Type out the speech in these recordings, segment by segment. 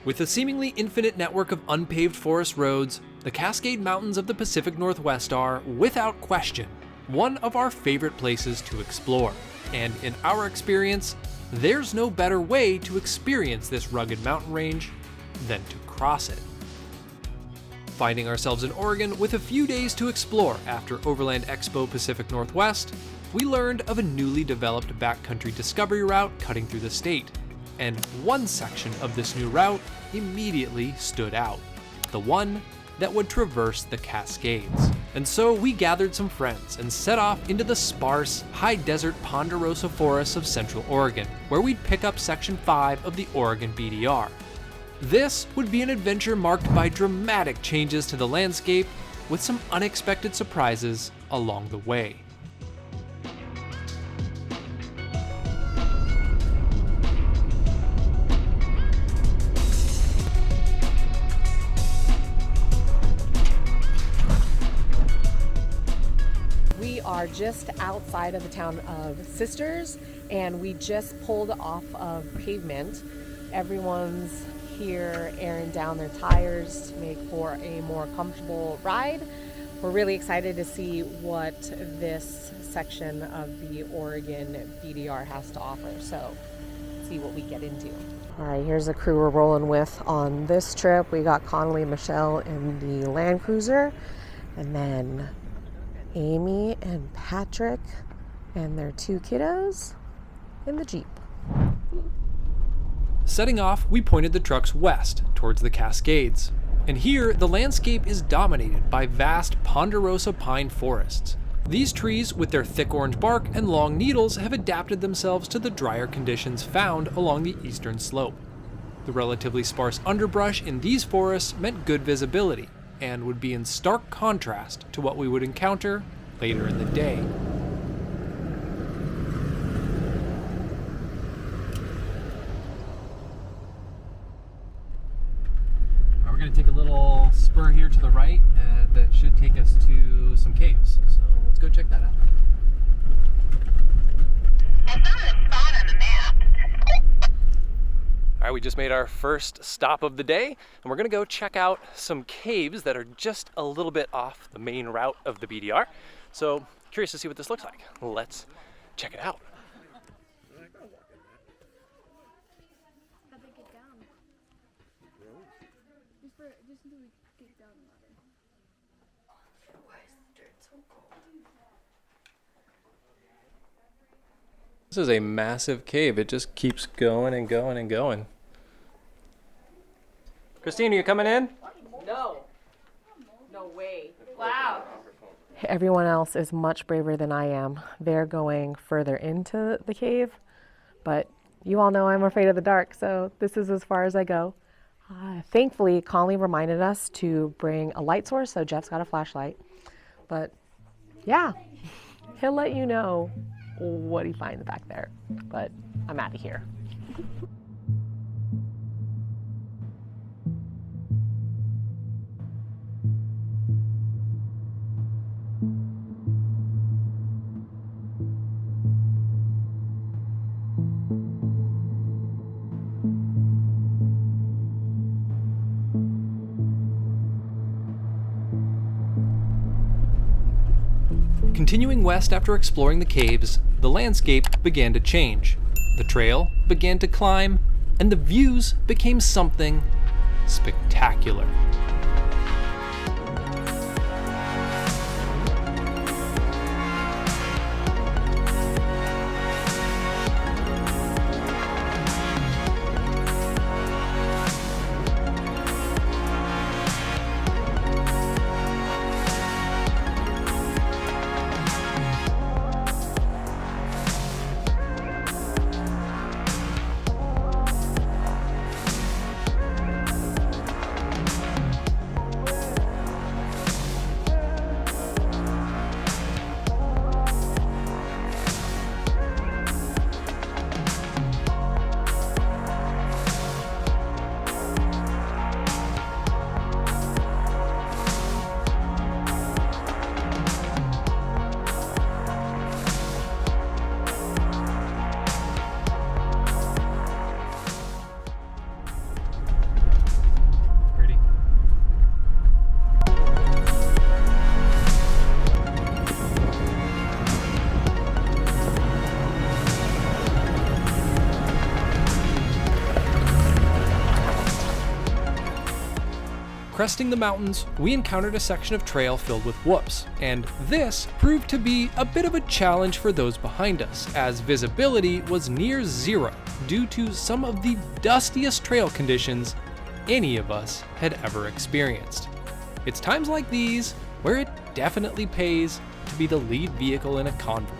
With a seemingly infinite network of unpaved forest roads, the Cascade Mountains of the Pacific Northwest are, without question, one of our favorite places to explore. And in our experience, there's no better way to experience this rugged mountain range than to cross it. Finding ourselves in Oregon with a few days to explore after Overland Expo Pacific Northwest, we learned of a newly developed backcountry discovery route cutting through the state. And one section of this new route immediately stood out, the one that would traverse the Cascades. And so we gathered some friends and set off into the sparse, high desert ponderosa forests of Central Oregon, where we'd pick up Section 5 of the Oregon BDR. This would be an adventure marked by dramatic changes to the landscape, with some unexpected surprises along the way. We are just outside of the town of Sisters, and we just pulled off of pavement. Everyone's here airing down their tires to make for a more comfortable ride. We're really excited to see what this section of the Oregon BDR has to offer, so see what we get into. All right, here's the crew we're rolling with on this trip. We got Connolly and Michelle in the Land Cruiser, and then Amy and Patrick and their two kiddos in the Jeep. Setting off, we pointed the trucks west towards the Cascades. And here, the landscape is dominated by vast ponderosa pine forests. These trees, with their thick orange bark and long needles, have adapted themselves to the drier conditions found along the eastern slope. The relatively sparse underbrush in these forests meant good visibility, and would be in stark contrast to what we would encounter later in the day. We're going to take a little spur here to the right that should take us to some caves, so let's go check that out. I found a spot on the map. All right, we just made our first stop of the day, and we're gonna go check out some caves that are just a little bit off the main route of the BDR. So, curious to see what this looks like. Let's check it out. How they get down? Just until we get down the ladder. Why is the dirt so cold? This is a massive cave. It just keeps going and going and going. Christine, are you coming in? No. No way. Wow. Everyone else is much braver than I am. They're going further into the cave, but you all know I'm afraid of the dark, so this is as far as I go. Thankfully, Conley reminded us to bring a light source, so Jeff's got a flashlight. But yeah, he'll let you know what he finds back there. But I'm out of here. Continuing west after exploring the caves, the landscape began to change. The trail began to climb, and the views became something spectacular. Cresting the mountains, we encountered a section of trail filled with whoops, and this proved to be a bit of a challenge for those behind us, as visibility was near zero due to some of the dustiest trail conditions any of us had ever experienced. It's times like these where it definitely pays to be the lead vehicle in a convoy.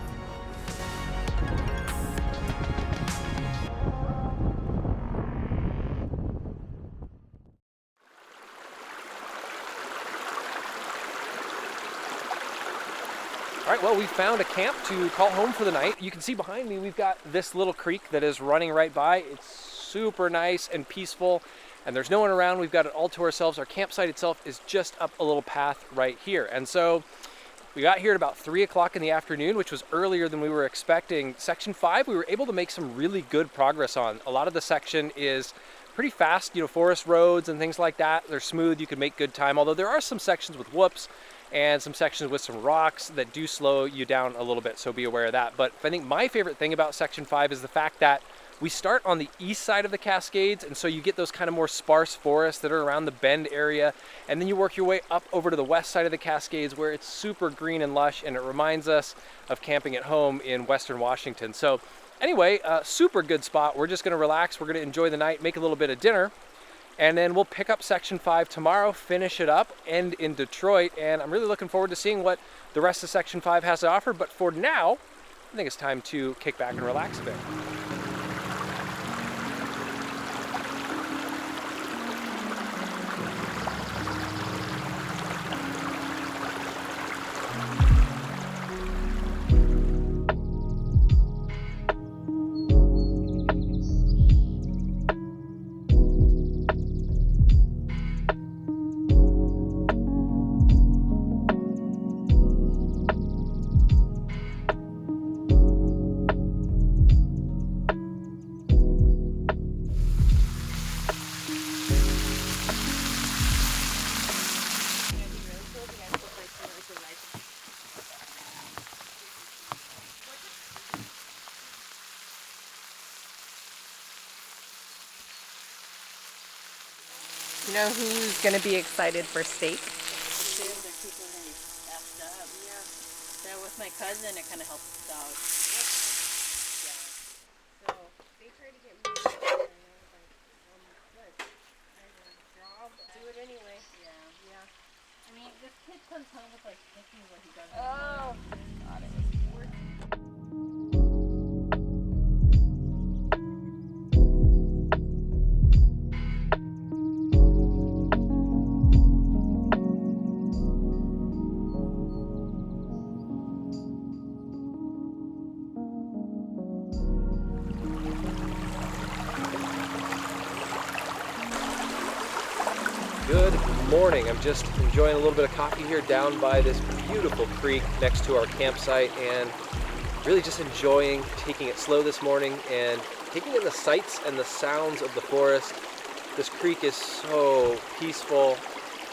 All right, well, we found a camp to call home for the night. You can see behind me, we've got this little creek that is running right by. It's super nice and peaceful, and there's no one around. We've got it all to ourselves. Our campsite itself is just up a little path right here. And so we got here at about 3 o'clock in the afternoon, which was earlier than we were expecting. Section 5, we were able to make some really good progress on. A lot of the section is pretty fast, forest roads and things like that. They're smooth, you can make good time, although there are some sections with whoops and some sections with some rocks that do slow you down a little bit, so be aware of that. But I think my favorite thing about Section 5 is the fact that we start on the east side of the Cascades, and so you get those kind of more sparse forests that are around the Bend area, and then you work your way up over to the west side of the Cascades where it's super green and lush, and it reminds us of camping at home in Western Washington. So anyway, super good spot. We're just gonna relax, we're gonna enjoy the night, make a little bit of dinner, and then we'll pick up Section 5 tomorrow, finish it up, end in Detroit, and I'm really looking forward to seeing what the rest of Section 5 has to offer. But for now, I think it's time to kick back and relax a bit. You know who's going to be excited for steak? The people that effed up. Yeah. So with my cousin, it kind of helps us out. Yeah. So they tried to get me to do it, and I was like, good. I will job. Do it anyway. Yeah. Yeah. I mean, this kid comes home with like picking what he doesn't know. God, it was worth it. Good morning. I'm just enjoying a little bit of coffee here down by this beautiful creek next to our campsite, and really just enjoying taking it slow this morning and taking in the sights and the sounds of the forest. This creek is so peaceful,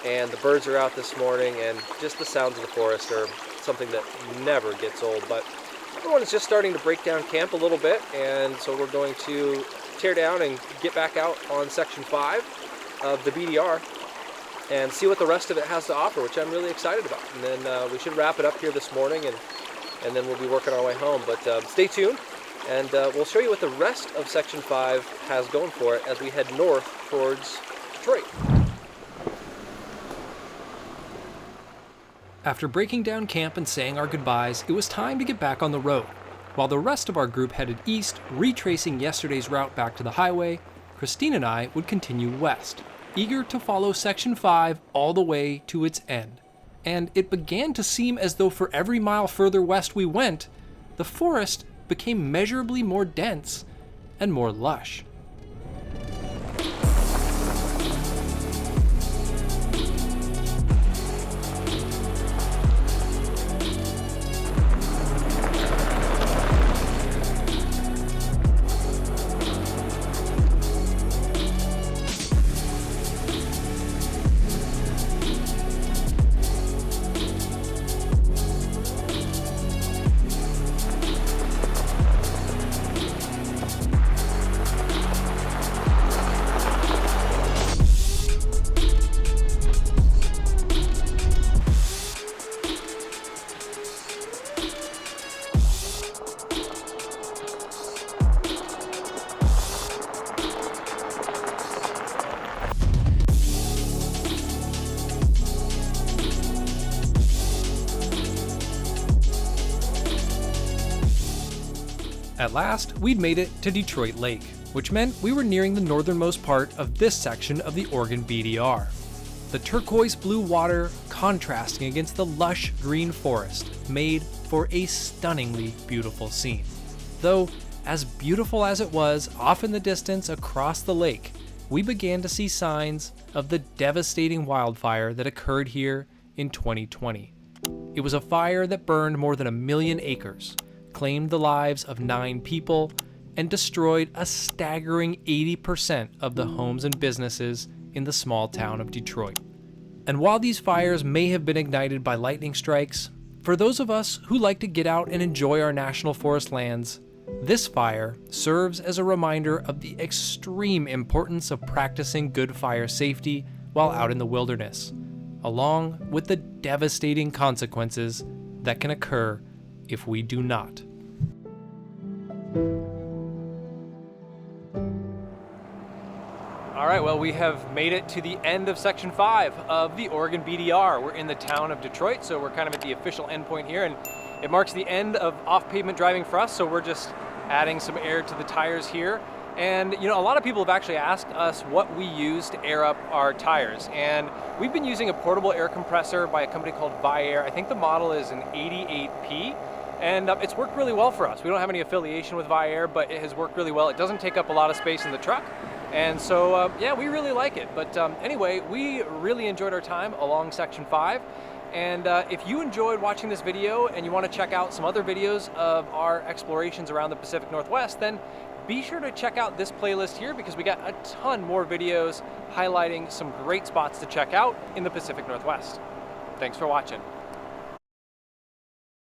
and the birds are out this morning, and just the sounds of the forest are something that never gets old. But everyone is just starting to break down camp a little bit, and so we're going to tear down and get back out on Section 5 of the BDR and see what the rest of it has to offer, which I'm really excited about. And then we should wrap it up here this morning, and then we'll be working our way home. But stay tuned, and we'll show you what the rest of Section 5 has going for it as we head north towards Detroit. After breaking down camp and saying our goodbyes, it was time to get back on the road. While the rest of our group headed east, retracing yesterday's route back to the highway, Christine and I would continue west, eager to follow Section 5 all the way to its end. And it began to seem as though for every mile further west we went, the forest became measurably more dense and more lush. At last, we'd made it to Detroit Lake, which meant we were nearing the northernmost part of this section of the Oregon BDR. The turquoise blue water contrasting against the lush green forest made for a stunningly beautiful scene. Though, as beautiful as it was off in the distance across the lake, we began to see signs of the devastating wildfire that occurred here in 2020. It was a fire that burned more than 1 million acres, claimed the lives of 9 people, and destroyed a staggering 80% of the homes and businesses in the small town of Detroit. And while these fires may have been ignited by lightning strikes, for those of us who like to get out and enjoy our national forest lands, this fire serves as a reminder of the extreme importance of practicing good fire safety while out in the wilderness, along with the devastating consequences that can occur if we do not. All right, well, we have made it to the end of Section 5 of the Oregon BDR. We're in the town of Detroit, so we're kind of at the official endpoint here, and it marks the end of off-pavement driving for us, so we're just adding some air to the tires here. And you know, a lot of people have actually asked us what we use to air up our tires, and we've been using a portable air compressor by a company called Viair. I think the model is an 88P, and it's worked really well for us. We don't have any affiliation with Viair, but it has worked really well. It doesn't take up a lot of space in the truck, and so yeah, we really like it. But anyway, we really enjoyed our time along Section 5. And if you enjoyed watching this video and you want to check out some other videos of our explorations around the Pacific Northwest, then be sure to check out this playlist here, because we got a ton more videos highlighting some great spots to check out in the Pacific Northwest. Thanks for watching.